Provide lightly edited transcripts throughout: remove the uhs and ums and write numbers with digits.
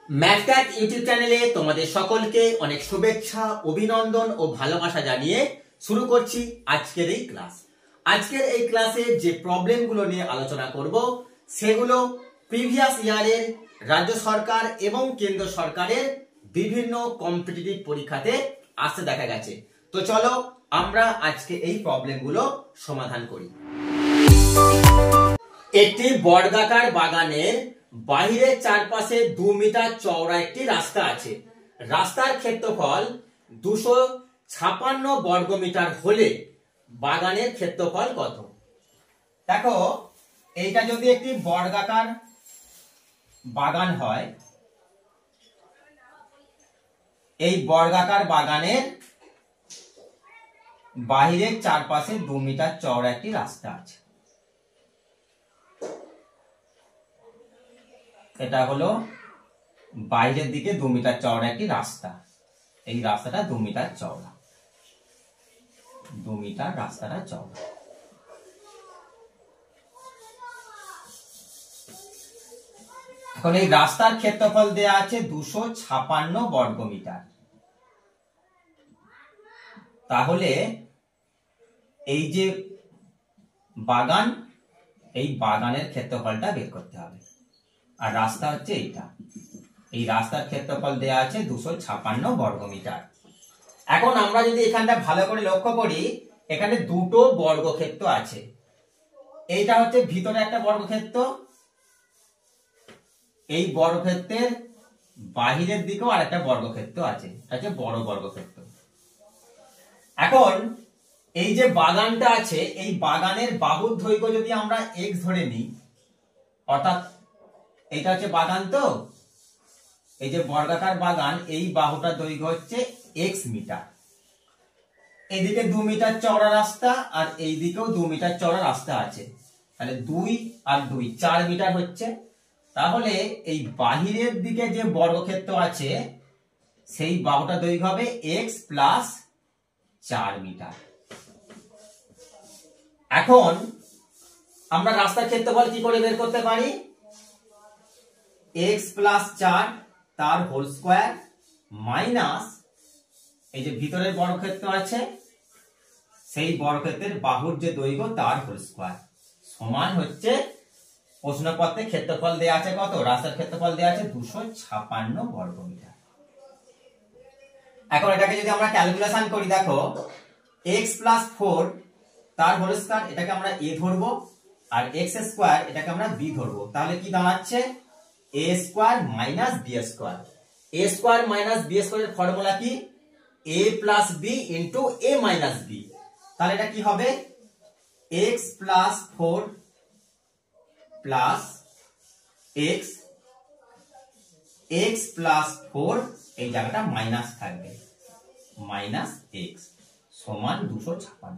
ম্যাথক্যাট YouTube চ্যানেলে তোমাদের সকলকে অনেক শুভেচ্ছা, অভিনন্দন ও ভালোবাসা জানিয়ে শুরু করছি আজকের এই ক্লাস। আজকের এই ক্লাসে যে প্রবলেমগুলো নিয়ে আলোচনা করব সেগুলো প্রিভিয়াস ইয়ারের রাজ্য সরকার এবং কেন্দ্র সরকারের বিভিন্ন কম্পিটিটিভ পরীক্ষাতে আসতে দেখা গেছে। তো চলো আমরা আজকে এই প্রবলেমগুলো সমাধান করি। একটি বর্গাকার বাগানের বাহিরের চারপাশে 2 মিটার চওড়া একটি রাস্তা আছে। রাস্তার ক্ষেত্রফল 256 বর্গমিটার হলে বাগানের ক্ষেত্রফল কত? দেখো, এইটা যদি একটি বর্গাকার বাগান হয়, এই বর্গাকার বাগানের বাহিরের চারপাশে 2 মিটার চওড়া একটি রাস্তা আছে। এটা হলো বাইরের দিকে 2 মিটার চওড়া একটি রাস্তা। এই রাস্তাটা 2 মিটার চওড়া, 2 মিটার রাস্তাটা চওড়া। এখন এই রাস্তার ক্ষেত্রফল দেয়া আছে 256 বর্গমিটার। তাহলে এই যে বাগান, এই বাগানের ক্ষেত্রফলটা বের করতে হবে। আর রাস্তা হচ্ছে এইটা, এই রাস্তার ক্ষেত্রফল দেয়া আছে 256 বর্গমিটার। এখন আমরা যদি এখানটা ভালো করে লক্ষ্য করি, এখানে দুটো বর্গক্ষেত্র আছে। এইটা হচ্ছে ভিতরে একটা বর্গক্ষেত্র, এই বর্গক্ষেত্রের বাহিরের দিকেও আরেকটা বর্গক্ষেত্র আছে, এটা হচ্ছে বড় বর্গক্ষেত্র। এখন এই যে বাগানটা আছে, এই বাগানের বাহুর দৈর্ঘ্য যদি আমরা x ধরে নিই, অর্থাৎ এইটা হচ্ছে বাগান, তো এই যে বর্গাকার বাগান, এই বাহুটার দৈর্ঘ্য হচ্ছে x মিটার। এদিকে 2 মিটার চওড়া রাস্তা আর এই দিকেও 2 মিটার চওড়া রাস্তা আছে, তাহলে 2 আর 2 4 মিটার হচ্ছে। তাহলে এই বাহিরের দিকে যে বর্গক্ষেত্র আছে সেই বাহুটার দৈর্ঘ্য হবে x প্লাস 4 মিটার। এখন আমরা রাস্তার ক্ষেত্রফল কি করে বের করতে পারি? x প্লাস 4 তার হোল স্কয়ার মাইনাস এই যে ভিতরের বর্গক্ষেত্র আছে সেই বর্গক্ষেত্রের বাহুর যে দৈর্ঘ্য তার হোল স্কয়ার সমান হচ্ছে, প্রশ্নপত্রে ক্ষেত্রফল দেয়া আছে কত? রাস্তার ক্ষেত্রফল দেয়া আছে 256 বর্গমিটার। এখন এটাকে যদি আমরা ক্যালকুলেশন করি, দেখো x প্লাস 4 তার হোল স্কয়ার, এটাকে আমরা a ধরবো, আর x স্কয়ার এটাকে আমরা b ধরবো। তাহলে কি দাঁড়াচ্ছে? a square minus b square. a square minus b স্কয়ারের ফর্মুলা কি? a plus b into a minus b। তাহলে এটা কি হবে? x plus 4 plus x plus 4, এই জায়গাটা মাইনাস থাকবে, মাইনাস x সমান 256।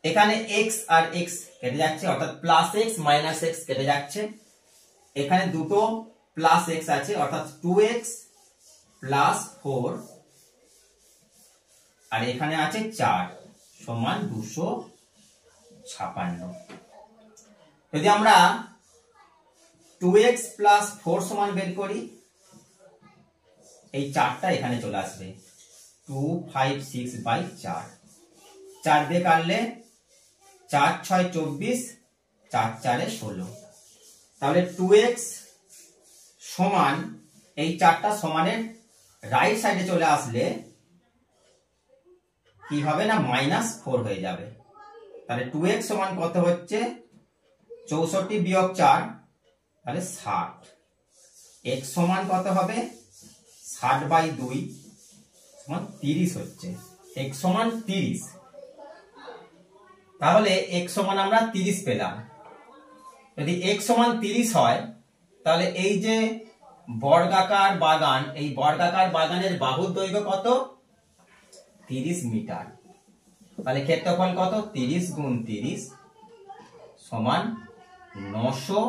এখানে x আর x কেটে যাচ্ছে, অর্থাৎ প্লাস x মাইনাস x কেটে যাচ্ছে। এখানে দুটো প্লাস x আছে, অর্থাৎ 2x প্লাস 4, আর এখানে আছে 4 সমান 256। যদি আমরা 2x প্লাস 4 সমান বের করি, এই 4টা এখানে চলে আসবে, 256/4, 4 দিয়ে কাটলে 4 6 24, 4 4 16। তাহলে 2x সমান, এই 4টা সমানের রাইট সাইডে চলে আসলে কি হবে না, -4 হয়ে যাবে। তাহলে 2x সমান কত হচ্ছে? 64 বিয়োগ 4, তাহলে 60। x সমান কত হবে? 60/2 সমান 30 হচ্ছে, x সমান 30। তাহলে x সমান আমরা 30 পেলাম। যদি x সমান 30 হয়, তাহলে এই যে বর্গাকার বাগান, এই বর্গাকার বাগানের বাহুর দৈর্ঘ্য কত? 30 মিটার। তাহলে ক্ষেত্রফল কত? 30 গুণ 30 সমান 900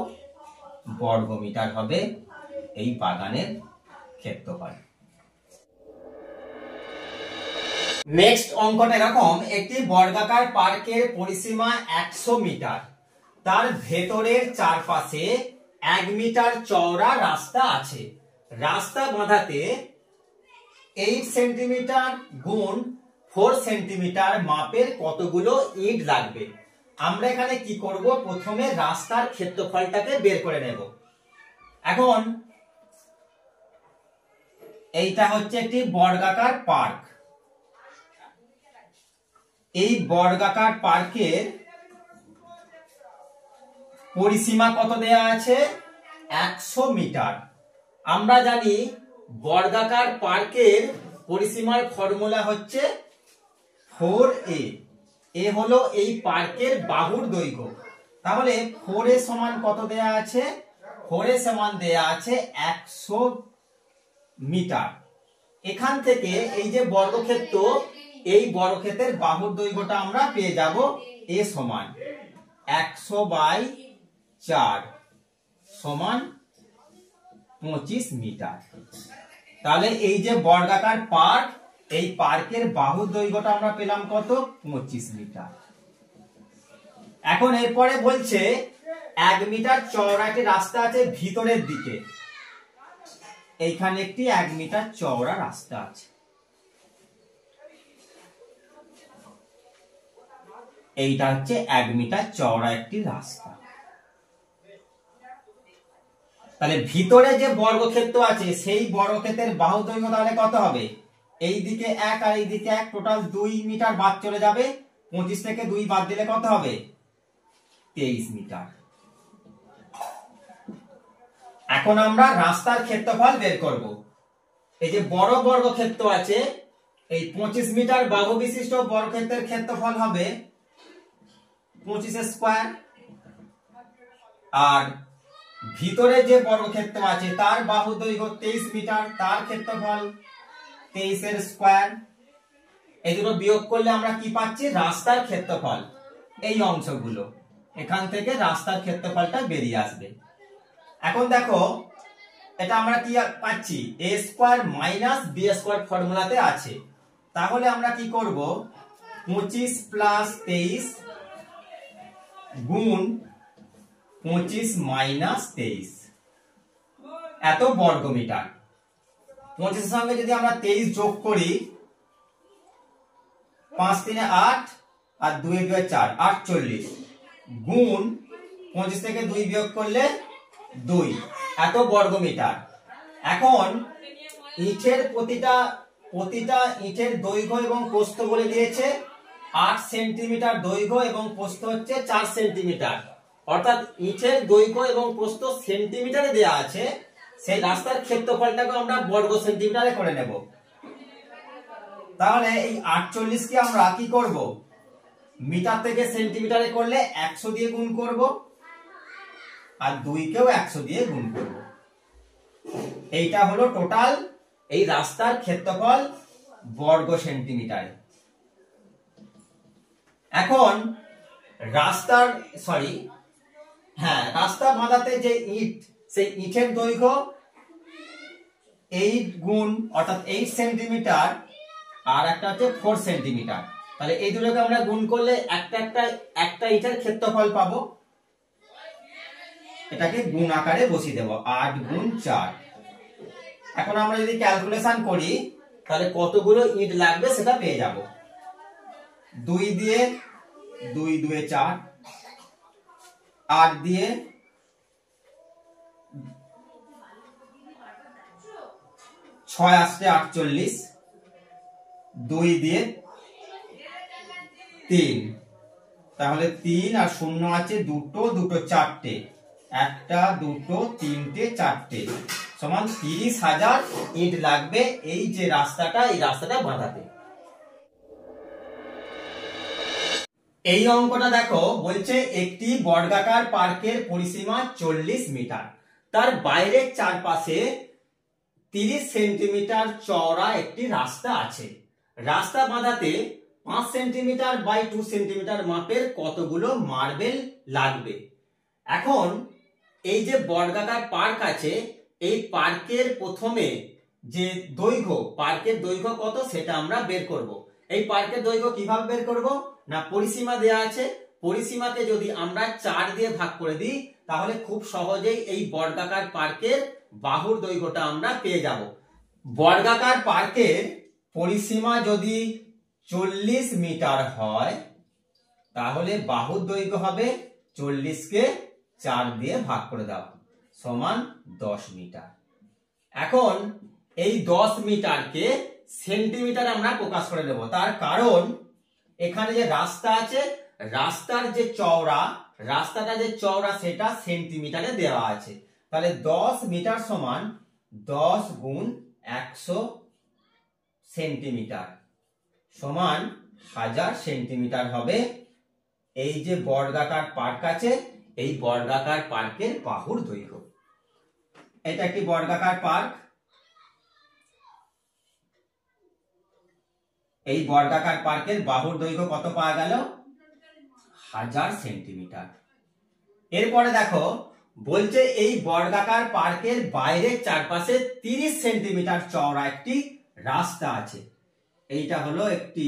বর্গমিটার হবে এই বাগানের ক্ষেত্রফল। নেক্সট অঙ্কটা এরকম, একটি বর্গাকার পার্কের পরিসীমা 100 মিটার, তার ভেতরের চারপাশে 1 মিটার চওড়া রাস্তা আছে। রাস্তা বাঁধাতে 8 সেন্টিমিটার গুণ 4 সেন্টিমিটার মাপের কতগুলো ইট লাগবে। আমরা এখানে কি করব, প্রথমে রাস্তার ক্ষেত্রফলটাকে বের করে নেব। এখন এইটা হচ্ছে একটি বর্গাকার পার্ক। এই বর্গাকার পার্কের পরিসীমা কত দেয়া আছে, 100 মিটার। আমরা জানি বর্গাকার পার্কের পরিসীমার ফর্মুলা হচ্ছে 4a। এ হলো এই পার্কের বাহুর দৈর্ঘ্য। তাহলে 4a সমান কত দেয়া আছে, 4a সমান দেয়া আছে 100 মিটার। এখান থেকে এই যে বর্গক্ষেত্র, এই বর্গক্ষেত্রের বাহুর দৈর্ঘ্যটা আমরা পেয়ে যাব a সমান 100/4 সমান 25 মিটার। তাহলে এই যে বর্গাকার পার্ক, এই পার্কের বাহুর দৈর্ঘ্যটা আমরা পেলাম কত, 25 মিটার। এখন এরপরে বলছে 1 মিটার চওড়া একটি রাস্তা আছে ভিতরের দিকে। এইখানে একটি 1 মিটার চওড়া রাস্তা আছে। এইটা হচ্ছে 1 মিটার চওড়া একটি রাস্তা। তাহলে ভিতরে যে বর্গক্ষেত্র আছে সেই বর্গক্ষেত্রের বাহু দৈর্ঘ্য তাহলে কত হবে, এই দিকে 1 আর এই দিকে 1, টোটাল 2 মিটার বাদ চলে যাবে। 25 থেকে 2 বাদ দিলে কত হবে, 23 মিটার। এখন আমরা রাস্তার ক্ষেত্রফল বের করব। এই যে বড় বর্গক্ষেত্র আছে, এই 25 মিটার বাহু বিশিষ্ট বর্গক্ষেত্রের ক্ষেত্রফল হবে 25 স্কয়ার। আর ভিতরে যে বর্গক্ষেত্র আছে তার বাহু দৈর্ঘ্য 23 মিটার, তার ক্ষেত্রফল 23 এর স্কয়ার। এই দুটো বিয়োগ করলে আমরা কি পাচ্ছি, রাস্তার ক্ষেত্রফল। এই অংশগুলো এখান থেকে রাস্তার ক্ষেত্রফলটা বেরিয়ে আসবে। এখন দেখো এটা আমরা কি পাচ্ছি, a square minus b square ফর্মুলাতে আছে। তাহলে আমরা কি করব, 25 প্লাস 23 গুণ 25 মাইনাস 23 এত বর্গ মিটার। 25 এর সঙ্গে যদি আমরা 23 যোগ করি, 5 3 8 আর 2 2 4, 48 গুণ 25 থেকে 2 বিয়োগ করলে 2 এত বর্গ মিটার। এখন ইটের প্রতিটা ইটের দৈর্ঘ্য এবং প্রস্থ বলে দিয়েছে 8 সেন্টিমিটার দৈর্ঘ্য এবং প্রস্থ হচ্ছে 4 সেন্টিমিটার। অর্থাৎ ইটের দৈর্ঘ্য এবং প্রস্থ সেন্টিমিটারে দেয়া আছে, সেই রাস্তার ক্ষেত্রফলটাকে আমরা বর্গ সেন্টিমিটারে করে নেব। তাহলে এই 48 কে আমরা কি করব, মিটার থেকে সেন্টিমিটারে করলে 100 দিয়ে গুণ করব, আর 2 কেও 100 দিয়ে গুণ করব। এইটা হলো টোটাল এই রাস্তার ক্ষেত্রফল বর্গ সেন্টিমিটারে। এখন রাস্তা বাঁধাতে যে ইট, সেই ইটের দৈর্ঘ্য 8 গুণ অর্থাৎ 8 সেন্টিমিটার, আর একটা হচ্ছে 4 সেন্টিমিটার। তাহলে এই দুটোকে আমরা গুণ করলে একটা ইটের ক্ষেত্রফল পাবো। এটাকে গুণ আকারে বসিয়ে দেব, 8 গুণ 4। এখন আমরা যদি ক্যালকুলেশন করি তাহলে কতগুলো ইট লাগবে সেটা পেয়ে যাব। 2 দিয়ে 2 2 4, 8 দিয়ে 6 আসছে 48, 2 দিয়ে 3, তাহলে 3 আর 0 আছে দুটো, 4টে, 1 2 3 4টে সমান 30,000 ইট লাগবে এই যে রাস্তাটা, এই রাস্তাটা বাঁধাতে। এই অঙ্কটা দেখো, বলছে একটি বর্গাকার পার্কের পরিসীমা 40 মিটার, তার বাইরের চারপাশে 30 সেন্টিমিটার চওড়া একটি রাস্তা আছে। রাস্তা বাঁধাতে 5 সেন্টিমিটার বাই 2 সেন্টিমিটার মাপের কতগুলো মার্বেল লাগবে। এখন এই যে বর্গাকার পার্ক আছে, এই পার্কের প্রথমে যে দৈর্ঘ্য, পার্কের দৈর্ঘ্য কত সেটা আমরা বের করব। এই পার্কের দৈর্ঘ্য কিভাবে বের করব না, পরিসীমা দেয়া আছে, পরিসীমাকে যদি আমরা 4 দিয়ে ভাগ করে দিই তাহলে খুব সহজেই এই বর্গাকার পার্কের বাহুর দৈর্ঘ্যটা আমরা পেয়ে যাব। বর্গাকার পার্কের পরিসীমা যদি 40 মিটার হয় তাহলে বাহুর দৈর্ঘ্য হবে 40 কে 4 দিয়ে ভাগ করে দাও সমান 10 মিটার। এখন এই 10 মিটারকে সেন্টিমিটার আমরা প্রকাশ করে দেব, তার কারণ এখানে যে রাস্তা আছে রাস্তাটা যে চওড়া সেটা সেন্টিমিটারে দেওয়া আছে। তাহলে 10 মিটার সমান 10 গুণ 100 সেন্টিমিটার সমান 1000 সেন্টিমিটার হবে এই যে বর্গাকার পার্ক আছে এই বর্গাকার পার্কের বাহুর দৈর্ঘ্য। এটা একটি বর্গাকার পার্ক। এই বর্গাকার পার্কের বাহুর দৈর্ঘ্য কত পাওয়া গেল? 1000 সেন্টিমিটার। এরপরে দেখো বলছে এই বর্গাকার পার্কের বাইরের চারপাশে 30 সেন্টিমিটার চওড়া একটি রাস্তা আছে। এইটা হলো একটি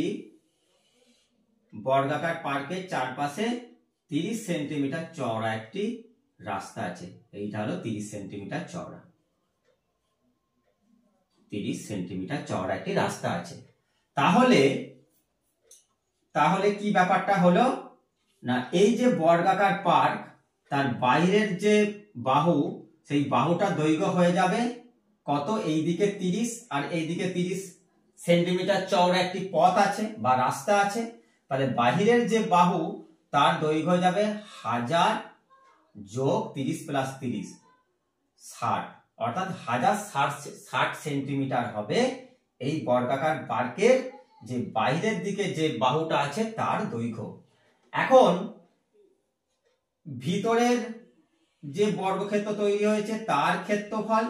বর্গাকার পার্কের চারপাশে 30 সেন্টিমিটার চওড়া একটি রাস্তা আছে। এইটা হলো 30 সেন্টিমিটার চওড়া, 30 সেন্টিমিটার চওড়া একটি রাস্তা আছে। তাহলে কি ব্যাপারটা হলো না, এই যে বর্গাকার পার্ক তার বাইরের যে বাহু সেই বাহুটা দৈর্ঘ্য হয়ে যাবে কত? এইদিকে 30 আর এইদিকে 30 সেন্টিমিটার চওড়া একটি পথ আছে বা রাস্তা আছে। তাহলে বাহিরের যে বাহু তার দৈর্ঘ্য যাবে 1000 যোগ 30 প্লাস 30 60, অর্থাৎ 1060 সেন্টিমিটার হবে এই বর্গাকার পার্কের যে বাইরের দিকে যে বাহুটা আছে তার দৈর্ঘ্য। এখন ভিতরের যে বর্গক্ষেত্র তৈরি হয়েছে তার ক্ষেত্রফল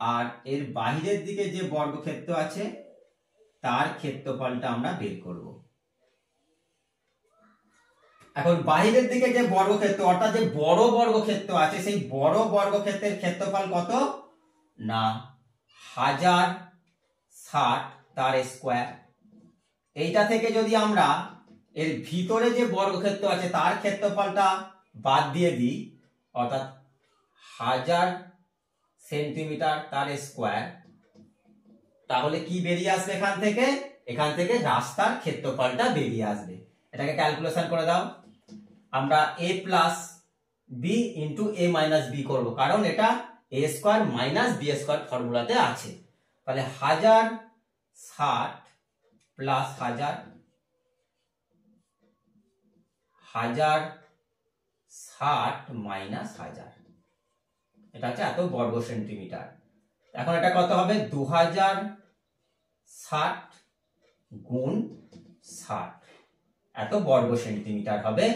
আর এর বাইরের দিকে যে বর্গক্ষেত্র আছে তার ক্ষেত্রফলটা আমরা বের করব। এখন বাইরের দিকে যে বর্গক্ষেত্র অর্থাৎ যে বড় বর্গক্ষেত্র আছে সেই বড় বর্গক্ষেত্রের ক্ষেত্রফল কত না 1060 তার স্কয়ার। এইটা থেকে যদি আমরা এর ভিতরে যে বর্গক্ষেত্র আছে তার ক্ষেত্রফলটা বাদ দিয়ে দিই অর্থাৎ 1000 সেন্টিমিটার তার স্কয়ার, তাহলে কি বেরিয়ে আসবে এখান থেকে রাস্তার ক্ষেত্রফলটা বেরিয়ে আসবে। এটাকে ক্যালকুলেশন করে দাও। আমরা a plus b into a minus b করবো, কারণ এটা a square minus b square ফর্মুলাতে আছে। তাহলে 1060 প্লাস 1060 মাইনাস 1000, এটা হচ্ছে এত বর্গ সেন্টিমিটার। এখন এটা কত হবে? 2060 গুণ 60, এত বর্গ সেন্টিমিটার হবে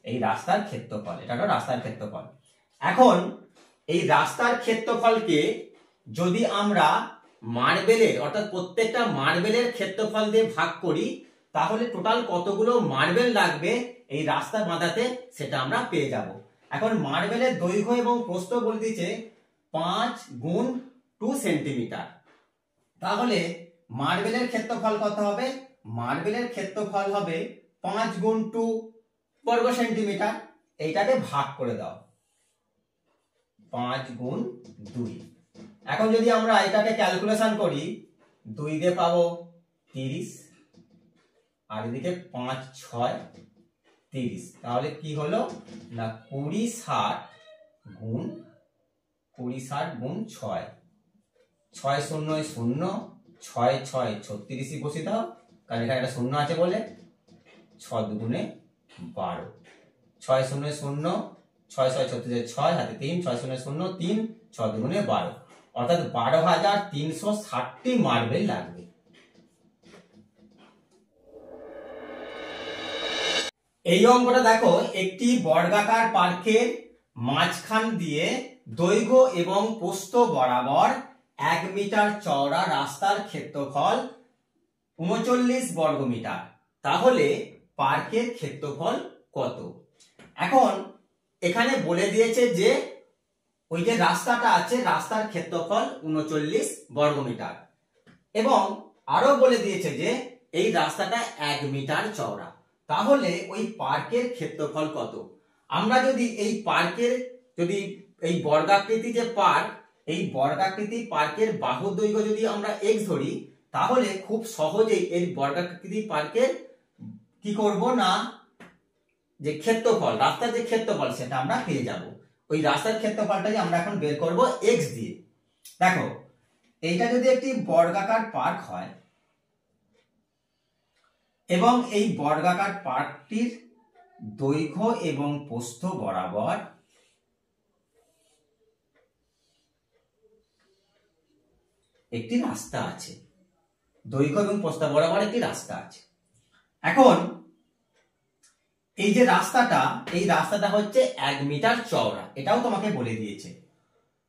এই রাস্তার ক্ষেত্রফল। এটা হলো রাস্তার ক্ষেত্রফল। এখন এই রাস্তার ক্ষেত্রফলকে যদি আমরা মার্বেলের অর্থাৎ প্রত্যেকটা মার্বেলের ক্ষেত্রফল দিয়ে ভাগ করি তাহলে টোটাল কতগুলো মার্বেল লাগবে এই রাস্তা বাঁধাতে সেটা আমরা পেয়ে যাব। এখন মার্বেলের দৈর্ঘ্য এবং প্রস্থ বলে দিয়েছে 5 গুণ 2 সেন্টিমিটার। তাহলে মার্বেলের ক্ষেত্রফল কত হবে? মার্বেলের ক্ষেত্রফল হবে 5 গুণ 2 বর্গ সেন্টিমিটার। এইটাকে ভাগ করে দাও 5 গুণ 2। এখন যদি আমরা এটাকে ক্যালকুলেশন করি 2 দিয়ে পাবো 30 আর এদিকে 5 6 30, তাহলে কি হলো না 2060 গুণ 6 6 0 0 6 6 36 বসিয়ে দাও, কারণ এখানে একটা শূন্য আছে বলে। 6 দুগুণে 12, 6 0 0 6 6 36 6 হাতে 3 6 0 0 3 6 দুগুণে 12, অর্থাৎ 12360টি মার্বেল লাগবে। এই অঙ্কটা দেখো একটি বর্গাকার পার্কের মাঝখান দিয়ে দৈর্ঘ্য এবং প্রস্থ বরাবর 1 মিটার চওড়া রাস্তার ক্ষেত্রফল 39 বর্গমিটার। তাহলে পার্কের ক্ষেত্রফল কত? এখন এখানে বলে দিয়েছে যে ওই যে রাস্তাটা আছে রাস্তার ক্ষেত্রফল 39 বর্গমিটার এবং আরো বলে দিয়েছে যে এই রাস্তাটা 1 মিটার চওড়া। তাহলে ওই পার্কের ক্ষেত্রফল কত? আমরা যদি এই পার্কের যদি এই বর্গাকৃতি যে পার্ক, এই বর্গাকৃতি পার্কের বাহু দৈর্ঘ্য যদি আমরা x ধরি, তাহলে খুব সহজেই এই বর্গাকৃতি পার্কের কি করব না, যে ক্ষেত্রফল, রাস্তার যে ক্ষেত্রফল সেটা আমরা পেয়ে যাব। ওই রাস্তার ক্ষেত্রফলটাই আমরা এখন বের করব x দিয়ে। দেখো, এইটা যদি একটি বর্গাকার পার্ক হয় এবং এই বর্গাকার পার্কটির দৈর্ঘ্য এবং প্রস্থ বরাবর একটি রাস্তা আছে, দৈর্ঘ্য এবং প্রস্থ বরাবর একটি রাস্তা আছে। এখন এই যে রাস্তাটা, এই রাস্তাটা হচ্ছে 1 মিটার চওড়া, এটাও তোমাকে বলে দিয়েছে।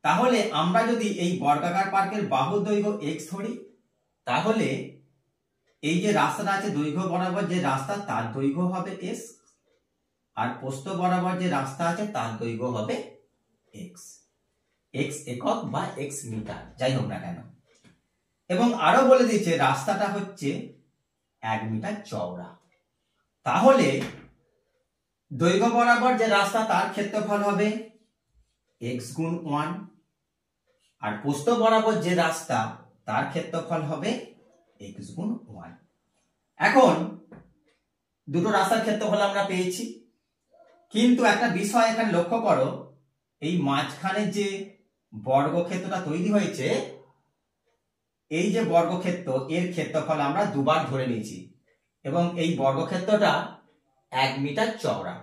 তাহলে আমরা যদি এই বর্গাকার পার্কের বাহুর দৈর্ঘ্য x ধরি, তাহলে এই যে রাস্তাটা আছে দৈর্ঘ্য বরাবর যে রাস্তা তার দৈর্ঘ্য হবে s, আর প্রস্থ বরাবর যে রাস্তা আছে তার দৈর্ঘ্য হবে x, x একক বা x মিটার যাই হোক না কেন। এবং আরো বলে দিয়েছে রাস্তাটা হচ্ছে 1 মিটার চওড়া। তাহলে দৈর্ঘ্য বরাবর যে রাস্তা তার ক্ষেত্রফল হবে x গুণ 1, আর প্রস্থ বরাবর যে রাস্তা তার ক্ষেত্রফল হবে x গুণ 1। এখন দুটো রাস্তার ক্ষেত্রফল আমরা পেয়েছি, কিন্তু একটা বিষয় এখানে লক্ষ্য করো, এই মাঝখানে যে বর্গক্ষেত্রটা তৈরি হয়েছে, এই যে বর্গক্ষেত্র এর ক্ষেত্রফল আমরা দুবার ধরে নিয়েছি এবং এই বর্গক্ষেত্রটা 1 মিটার চওড়া,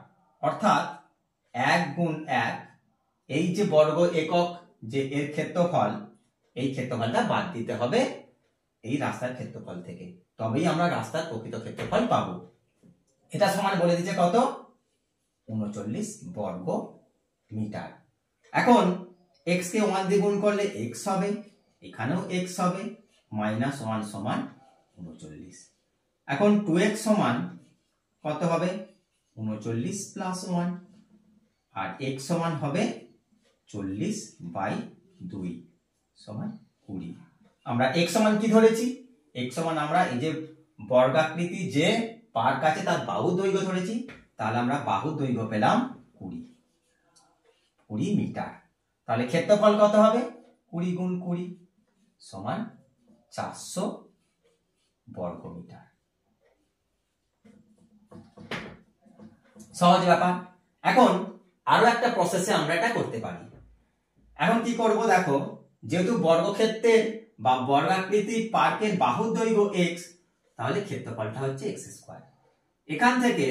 অর্থাৎ 1 গুণ 1, এই যে বর্গ একক যে এর ক্ষেত্রফল, এই ক্ষেত্রফলটা বাদ দিতে হবে এই রাস্তার ক্ষেত্রফল থেকে, তবেই আমরা রাস্তার প্রকৃত ক্ষেত্রফল পাবো। এটা সমান বলে দিচ্ছে কত? 39 বর্গ মিটার। এখন x কে 1 দিয়ে গুণ করলে x হবে, এখানেও x হবে, -1 সমান 39। এখন 2x সমান কত হবে? 39 প্লাস 1, আর x সমান হবে 40/2 সমান 20। আমরা x সমান কি ধরেছি? x সমান আমরা এই যে বর্গাকৃতি যে পার্ক আছে তার বাহু দৈর্ঘ্য ধরেছি, তাহলে আমরা বাহু দৈর্ঘ্য পেলাম 20 মিটার। তাহলে ক্ষেত্রফল কত হবে? 20 গুণ 20 সমান 400 বর্গ মিটার। সহজ ব্যাপার। এখন আরো একটা প্রসেসে আমরা এটা করতে পারি। এখন কি করব দেখো, যেহেতু বর্গক্ষেত্রের বা বর্গাকৃতি পার্কের বাহুর দৈর্ঘ্য x, তাহলে ক্ষেত্রফলটা হচ্ছে x স্কয়ার। এখান থেকে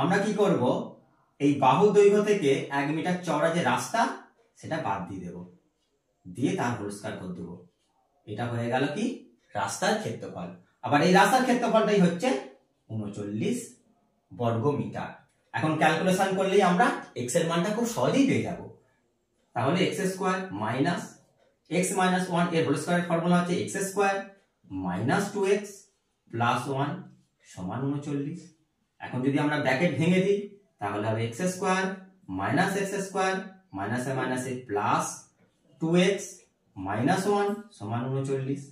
আমরা কি করব, এই বাহুর দৈর্ঘ্য থেকে 1 মিটার চওড়া যে রাস্তা সেটা বাদ দিয়ে দেব, দিয়ে তার হোল স্কয়ার করে দেব। এটা হয়ে গেল কি রাস্তার ক্ষেত্রফল। আবার এই রাস্তার ক্ষেত্রফলটাই হচ্ছে 39 বর্গ মিটার। এখন ক্যালকুলেশন করলেই আমরা x এর মানটা খুব সহজেই পেয়ে যাব। তাহলে x square minus x minus 1 এর হোল স্কয়ারের ফর্মুলা হচ্ছে x square minus 2x plus 1 সমান 39। এখন যদি আমরা ব্র্যাকেট ভেঙে দিই তাহলে হবে x square minus x square মাইনাসে মাইনাসে প্লাস 2x মাইনাস 1 সমান 39।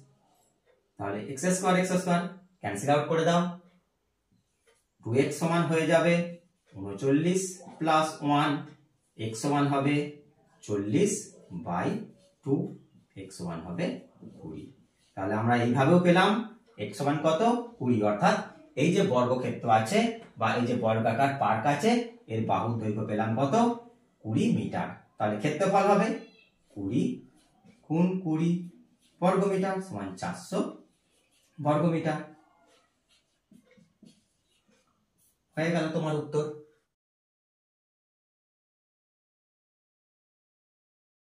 তাহলে x স্কয়ার ক্যান্সেল আউট করে দাও, 2x সমান হয়ে যাবে 39 প্লাস 1, x সমান হবে 40/2, x সমান হবে 20। তাহলে আমরা এইভাবেও পেলাম x সমান কত? 20, অর্থাৎ এই যে বর্গক্ষেত্র আছে বা এই যে বর্গাকার পার্ক আছে এর বাহুর দৈর্ঘ্য পেলাম কত? 20 মিটার। তাহলে ক্ষেত্রফল হবে 20 গুণ 20 বর্গ মিটার সমান 400 বর্গ মিটার। হয়ে গেল তোমার উত্তর।